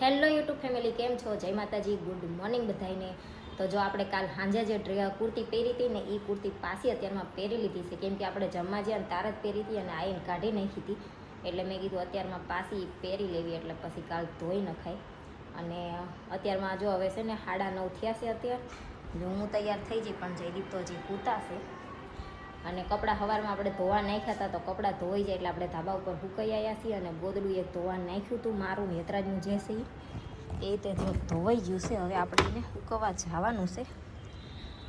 Hello YouTube family, કેમ છો? જય માતાજી, ગુડ મોર્નિંગ બધાને. તો જો આપણે કાલ સાંજે જે કુર્તી પહેરી હતી ને, એ કુર્તી પાછી અત્યારમાં પહેરી લીધી છે, કેમ કે આપણે જમવા જ્યાં તાર જ પહેરી હતી અને આઈને કાઢી નાખી હતી. એટલે મેં કીધું અત્યારમાં પાછી પહેરી લેવી, એટલે પછી કાલ ધોઈ નખાય. અને અત્યારમાં જો હવે છે ને 9:30 થયા છે. અત્યારે જો હું તૈયાર થઈ જઈ, પણ જયદીપ તો હજી સૂતા છે. અને કપડાં સવારમાં આપણે ધોવા નાખ્યા હતા, તો કપડાં ધોઈ જાય એટલે આપણે ધાબા ઉપર સુકાઈ આવ્યા છીએ. અને ગોદડું એક ધોવા નાખ્યું હતું મારું નેત્રાજનું જે છે એ તે જો ધોવાઈ ગયું છે. હવે આપણે એને સુકવવા જવાનું છે.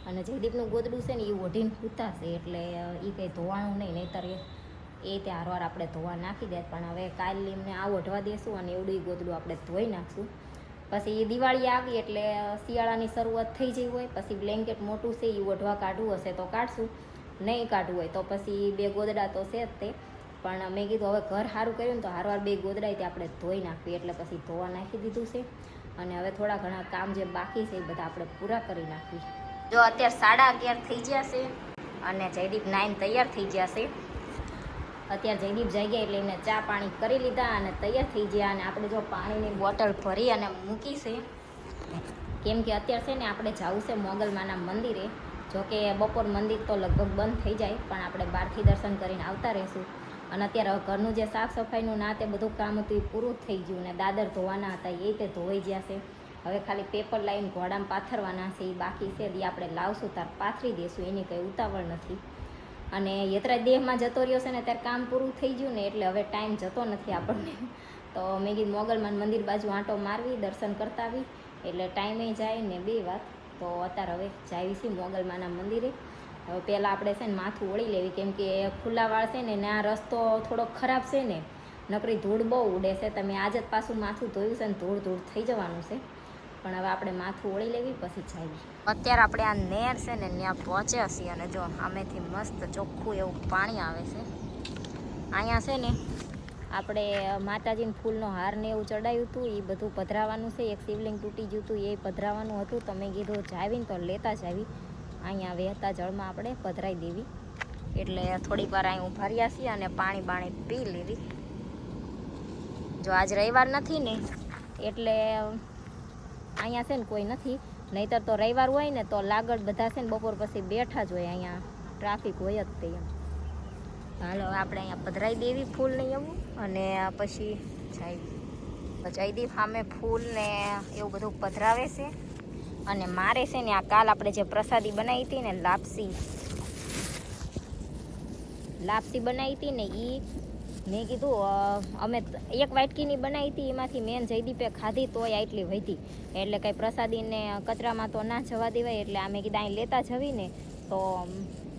અને જયદીપનું ગોદડું છે ને એ ઓઢીને સૂતા છે, એટલે એ કંઈ ધોવાનું નહીં, નહીંતર એ તે હારવાર આપણે ધોવા નાખી દે. પણ હવે કાલે એમને આ ઓઢવા દેશું અને એવડું ગોદડું આપણે ધોઈ નાખશું. પછી દિવાળી આવી એટલે શિયાળાની શરૂઆત થઈ જઈ હોય, પછી બ્લેન્કેટ મોટું છે એ ઓઢવા કાઢવું હશે તો કાઢશું, નહીં કાઢવું હોય તો પછી 2 ગોદડા તો છે જ તે. પણ મેં કીધું હવે ઘર સારું કર્યું ને તો હારવાર 2 ગોદડા તે આપણે ધોઈ નાખવી, એટલે પછી ધોવા નાખી દીધું છે. અને હવે થોડા ઘણા કામ જે બાકી છે એ બધા આપણે પૂરા કરી નાખવી. જો અત્યારે 11:30 થઈ ગયા છે અને જયદીપ નાઈને તૈયાર થઈ ગયા છે. અત્યારે જયદીપ જઈ ગયા એટલે એમને ચા પાણી કરી લીધા અને તૈયાર થઈ ગયા. અને આપણે જો પાણીની બોટલ ભરી અને મૂકી છે, કેમ કે અત્યારે છે ને આપણે જવું છે મોગલમાના મંદિરે. જોકે બપોર મંદિર તો લગભગ બંધ થઈ જાય, પણ આપણે બહારથી દર્શન કરીને આવતા રહીશું. અને અત્યારે ઘરનું જે સાફ સફાઈનું ના તે બધું કામ હતું એ પૂરું થઈ ગયું. ને દાદર ધોવાના હતા એ તે ધોવાઈ ગયા છે. હવે ખાલી પેપર લાવીને ઘોડામાં પાથરવાના છે, એ બાકી છે. એ આપણે લાવશું તાર પાથરી દઈશું, એની કંઈ ઉતાવળ નથી. અને યતરાજ દેહમાં જતો રહ્યો છે ને ત્યારે કામ પૂરું થઈ ગયું ને, એટલે હવે ટાઈમ જતો નથી આપણને. તો મેં કીધું મોગલમાન મંદિર બાજુ આંટો મારવી, દર્શન કરતા આવી એટલે ટાઈમે જાય ને 2 વાત. તો અત્યારે હવે જાવી છીએ મોગલમાના મંદિરે. હવે પહેલાં આપણે છે ને માથું ઓળી લેવી, કેમ કે ખુલ્લા વાળ છે ને આ રસ્તો થોડોક ખરાબ છે ને, નકરી ધૂળ બહુ ઉડે છે. તમે આજ જ પાછું માથું ધોયું છે ને ધૂળ થઈ જવાનું છે. પણ હવે આપણે માથું ઓળી લેવી પછી જાવી. અત્યારે આપણે આ નેર છે ને ત્યાં પહોંચ્યા છીએ. અને જો સામેથી મસ્ત ચોખ્ખું એવું પાણી આવે છે. અહીંયા છે ને આપણે માતાજીને ફૂલનો હાર ને એવું ચડાવ્યું હતું, એ બધું પધરાવાનું છે. એક શિવલિંગ તૂટી ગયું હતું, એ પધરાવાનું હતું. તો મેં કીધું જાવીને તો લેતા જ આવી, અહીંયા વહેતા જળમાં આપણે પધરાવી દેવી. એટલે થોડીક વાર અહીં ઊભા રહ્યા છીએ અને પાણી પી લેવી. જો આજ રવિવાર નથી ને એટલે અહીંયા છે ને કોઈ નથી, નહીંતર તો રવિવાર હોય ને તો લાગડ બધા છે ને બપોર પછી બેઠા જ હોય. અહીંયા ટ્રાફિક હોય જ તે એમ. હાલો આપણે અહીંયા પધરાવી દેવી ફૂલ ને એવું, અને પછી જયદીપ સામે ફૂલ ને એવું બધું પધરાવે છે. અને મારે છે ને આ કાલ આપણે જે પ્રસાદી બનાવી હતી ને, લાપસી બનાવી હતી ને, એ મેં કીધું અમે 1 વાટકીની બનાવી હતી, એમાંથી મેન જયદીપે ખાધી તોય આટલી વધી. એટલે કંઈ પ્રસાદીને કચરામાં તો ના જવા દેવાય, એટલે આ મેં કીધું અહીં લેતા જવી ને તો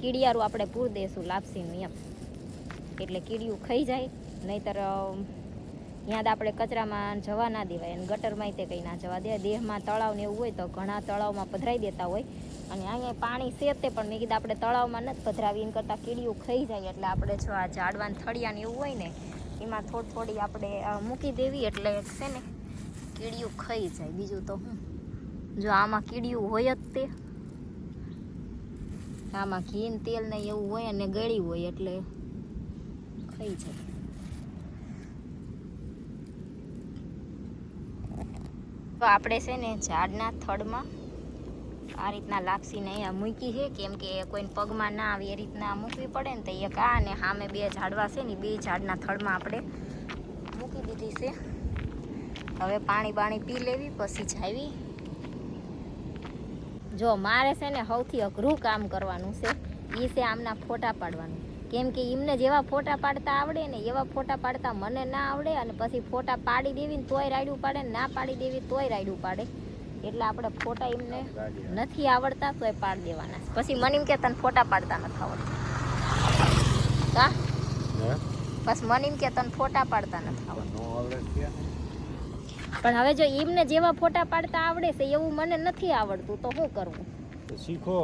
કીડિયારું આપણે પૂર દઈશું લાપસીનું એમ, એટલે કીડિયું ખાઈ જાય. નહીંતર ત્યાં આપણે કચરામાં જવા ના દેવાય અને ગટરમાં તે કંઈ ના જવા દે. દેહમાં તળાવ ને એવું હોય તો ઘણા તળાવમાં પધરાવી દેતા હોય. અને અહીંયા પાણી છે તે, પણ મેં કીધું આપણે તળાવમાં નથી પધરાવી, એના કરતાં કીડિયું ખાઈ જાય. એટલે આપણે જો આ ઝાડવાન થળિયા ને એવું હોય ને એમાં થોડી આપણે મૂકી દેવી, એટલે છે ને કીડિયું ખાઈ જાય. બીજું તો શું, જો આમાં કીડિયું હોય જ તે, આમાં ઘી ને તેલ ને એવું હોય અને ગળી હોય એટલે ખાઈ જાય. તો આપણે છે ને ઝાડના થડમાં આ રીતના લાપસીને અહીંયા મૂકી છે, કેમ કે કોઈને પગમાં ના આવે એ રીતના મૂકવી પડે ને. તો એક આ અને સામે 2 ઝાડવા છે ને, 2 ઝાડના થડમાં આપણે મૂકી દીધી છે. હવે પાણી પી લેવી પછી જાવી. જો મારે છે ને સૌથી અઘરું કામ કરવાનું છે, એ છે આમના ફોટા પાડવાનું. કેમ કે એમને જેવા ફોટા પાડતા આવડે ને એવા ફોટા પાડતા મને ના આવડે. અને પછી ફોટા પાડી દેવી ને તોય રાયડું પાડે, ના પાડી દેવી તોય રાયડું પાડે. એટલે આપણે ફોટા એમને નથી આવડતા તોય પાડી દેવાના. પછી મને એમ કે તને ફોટા પાડતા નથી આવડતા, બસ મને એમ કે તને ફોટા પાડતા નથી આવડતા. પણ હવે જો એમને જેવા ફોટા પાડતા આવડે છે એવું મને નથી આવડતું, તો શું કરવું? શીખો.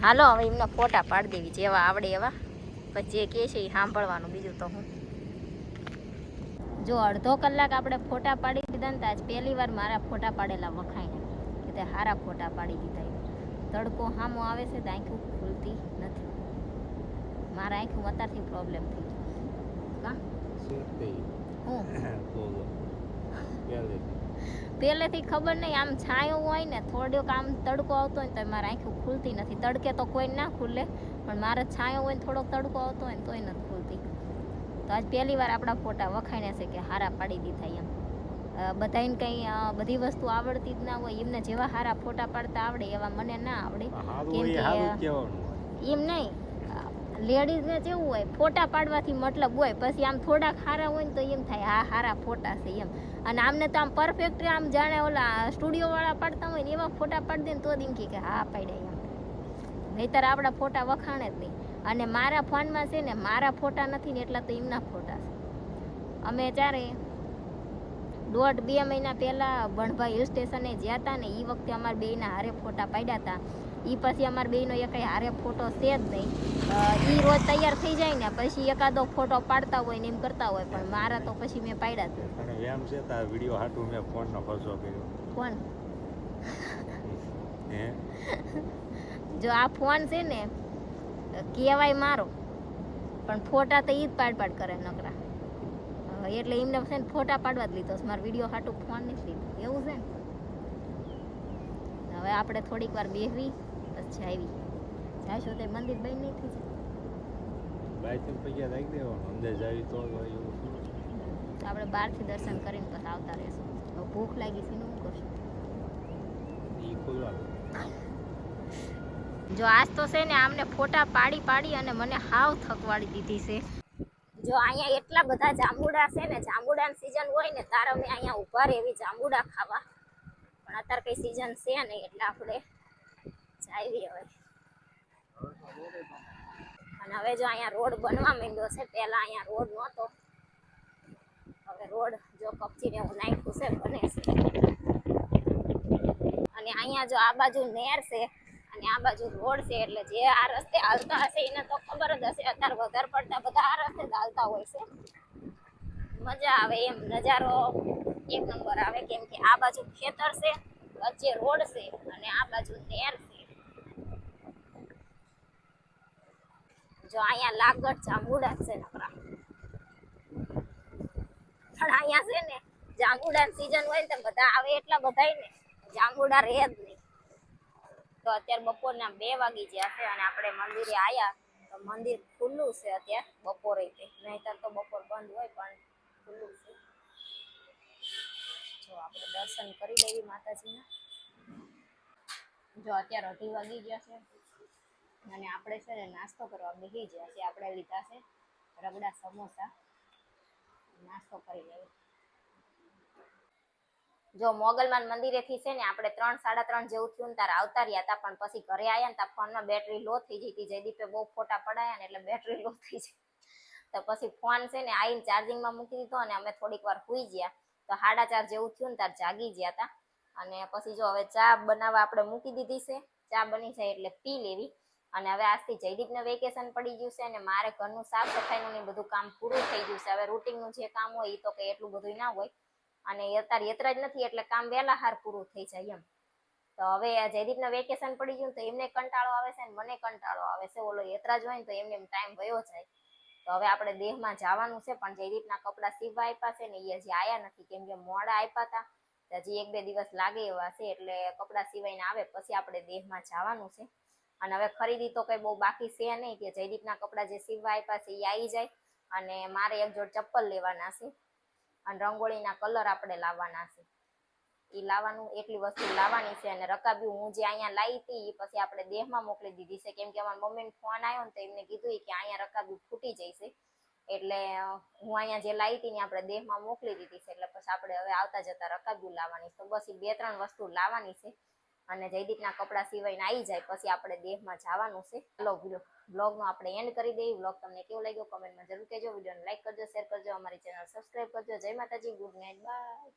હાલો હવે એમના ફોટા પાડી દેવી જેવા આવડે એવા. પછી જે કહે છે એ સાંભળવાનું, બીજું તો હું. જો અડધો કલાક આપણે ફોટા પાડી દીધા ને, આજ પહેલી વાર મારા ફોટા પાડેલા વખાઈને કે તે સારા ફોટા પાડી દીધા. તડકો સામો આવે છે તો આંખું ખુલતી નથી. મારા આંખું અત્યારથી પ્રોબ્લેમ થઈ ગયો. કા હું પહેલેથી ખબર નહીં, આમ છાંયો હોય ને થોડોક આમ તડકો આવતો હોય ને તો મારે આંખું ખુલતી નથી. તડકે તો કોઈ ના ખુલે, પણ મારે છાંયો હોય ને થોડોક તડકો આવતો હોય ને તોય નથી ખુલતી. તો આજ પહેલી વાર આપણા ફોટા વખાણ્યા છે કે હારા પાડી દીધા એમ. બધાને કંઈ બધી વસ્તુ આવડતી જ ના હોય, એમને જેવા હારા ફોટા પાડતા આવડે એવા મને ના આવડે. કેમ કે એમ નહીં, લેડીઝને કેવું હોય ફોટા પાડવાથી મતલબ હોય, પછી આમ થોડાક હારા હોય ને તો એમ થાય હા હારા ફોટા છે એમ. અને આમને તો આમ પરફેક્ટ આમ જાણે ઓલા સ્ટુડિયોવાળા પાડતા હોય ને એવા ફોટા પાડી દે ને તો જ એમ કે હા પાડ્યા એમ. નહીંતર આપણા ફોટા વખાણે જ નહીં. અને મારા ફોનમાં છે ને મારા ફોટા નથી ને એટલા તો એમના ફોટા છે. અમે ત્યારે 1.5-2 મહિના પહેલાં બણભાઈ હિલ સ્ટેશને ગયા હતા ને એ વખતે અમારા બેયના હારે ફોટા પાડ્યા હતા. એ પછી અમારા બેયનો એકાઈ હારે ફોટો છે જ નહીં. એ રોજ તૈયાર થઈ જાય ને પછી એકાદો ફોટો પાડતા હોય ને એમ કરતા હોય, પણ મારા તો પછી મેં પાડ્યા જ નહીં. એમ છે તાર વિડિયો હાટું મેં ફોનનો ખર્ચો કર્યો. ફોન જો આ ફોન છે ને કહેવાય મારો, પણ ફોટા તો એ જ પાડ કરે નકરા. એટલે એમને છે ને ફોટા પાડવા જ લીધો, મારો વિડીયો હાટું ફોન નથી લીધો, એવું છે ને. હવે આપણે થોડીક વાર બેસવી પછી આવી જાશું તો મંદિર બંધ નહીં થઈ જાય. બાયથી પૈસા રાખી દેવાનું, અંદર જાવી તો એવું. આપણે બહારથી દર્શન કરીને પછી આવતા રહેશું. હવે ભૂખ લાગી છે ને શું કરશું? એ ખોલવા જો આજ તો છે ને આમને ફોટા પાડી અને મને હાવ થકવાડી દીધી છે. જો અહીંયા એટલા બધા જાંબુડા છે ને, જાંબુડાની સીઝન હોય ને તારે અમે અહીંયા ઊભા રહેવી જાંબુડા ખાવા, પણ અત્યારે કઈ સીઝન છે નહીં એટલે આપણે જાવી હવે. અને હવે જો અહીંયા રોડ બનવા માંડ્યો છે, પહેલા અહીંયા રોડ નહોતો, હવે રોડ જો કપચીને એવું નાખ્યું છે, બને છે. અને અહીંયા જો આ બાજુ નેર છે અને આ બાજુ રોડ છે, એટલે જે આ રસ્તે હાલતા હશે એને તો ખબર જ હશે. અત્યારે વધારે પડતા બધા આ રસ્તે જ હાલતા હોય છે. મજા આવે એમ, નજારો એક નંબર આવે, કેમ કે આ બાજુ ખેતર છે, વચ્ચે રોડ છે અને આ બાજુ નેર છે. જો અહીંયા લાગડ જાંબુડા છે નકરા, પણ અહીંયા છે ને જાંબુડાની સીઝન હોય ને બધા આવે એટલા બધાય ને જાંબુડા રહે જ નહીં. તો અત્યારે બપોરના 2 વાગી ગયા છે અને આપણે મંદિરે આવ્યા તો મંદિર ખુલ્લું છે અત્યારે બપોરે, નહીંતર તો બપોર બંધ હોય, પણ ખુલ્લું છે. જો આપણે દર્શન કરી લેવી માતાજીના. જો અત્યારે 2:30 વાગી ગયા છે અને આપણે છે ને નાસ્તો કરવા બેસી ગયા છે. આપણે લીધા છે રગડા સમોસા, નાસ્તો કરી લેવી. જો મોગલમાન મંદિરેથી છે ને આપણે 3-3:30 જેવું થયું ને ત્યારે આવતા રહ્યા હતા, પણ પછી ઘરે આવ્યા ને ત્યાં ફોનમાં બેટરી લો થઈ ગઈ હતી. જયદીપે બહુ ફોટા પડાયા ને એટલે બેટરી લો થઈ જાય, તો પછી ફોન છે ને આવીને ચાર્જિંગમાં મૂકી દીધો અને અમે થોડીક વાર સૂઈ ગયા. તો 4:30 જેવું થયું ને ત્યારે જાગી ગયા હતા. અને પછી જો હવે ચા બનાવવા આપણે મૂકી દીધી છે, ચા બની જાય એટલે પી લેવી. અને હવે આજથી જયદીપને વેકેશન પડી ગયું છે અને મારે ઘરનું સાફ સફાઈનું ને બધું કામ પૂરું થઈ ગયું છે. હવે રૂટીનનું જે કામ હોય એ તો કંઈ એટલું બધું ના હોય, અને અત્યારે યાત્રા જ નથી એટલે કામ વહેલા હાર પૂરું થઈ જાય એમ. તો હવે જયદીપને વેકેશન પડી ગયું તો એમને કંટાળો આવે છે ને મને કંટાળો આવે છે. ઓલો યાત્રા જ હોય ને તો એમને ટાઈમ વયો જાય. તો હવે આપણે દેહમાં જવાનું છે, પણ જયદીપના કપડાં સીવવા આપ્યા છે ને એ હજી આવ્યા નથી, કેમ કે મોડા આપ્યા હતા. હજી 1-2 દિવસ લાગે એવા છે, એટલે કપડાં સીવાઈને આવે પછી આપણે દેહમાં જવાનું છે. અને હવે ખરીદી તો કંઈ બહુ બાકી છે નહીં, કે જયદીપના કપડાં જે સીવવા આપ્યા છે એ આવી જાય. અને મારે એક જોડ ચપ્પલ લેવાના છે અને રંગોળીના કલર આપણે લાવવાના છે. એ લાવવાનું, એટલી વસ્તુ લાવવાની છે. અને રકાબ્યું હું જે અહીંયા લાવી હતી એ પછી આપણે દેહમાં મોકલી દીધી છે, કેમ કે અમારા મમ્મીને ફોન આવ્યો ને તો એમને કીધું કે અહીંયા રકાબ્યું ફૂટી જાય છે, એટલે હું અહીંયા જે લાવી હતી ને આપણે દેહમાં મોકલી દીધી છે. એટલે પછી આપણે હવે આવતા જતા રકાબ્યું લાવવાની. તો બસ એ 2-3 વસ્તુ લાવવાની છે અને જયદીપના કપડાં સિવાયને આવી જાય પછી આપણે દેહમાં જવાનું છે. ચાલો બ્લોગનો આપણે એન્ડ કરી દઈએ. બ્લોગ તમને કેવો લાગ્યો કમેન્ટમાં જરૂર કહેજો. વિડીયોને લાઈક કરજો, શેર કરજો, અમારી ચેનલ સબસ્ક્રાઈબ કરજો. જય માતાજી, ગુડ નાઇટ, બાય.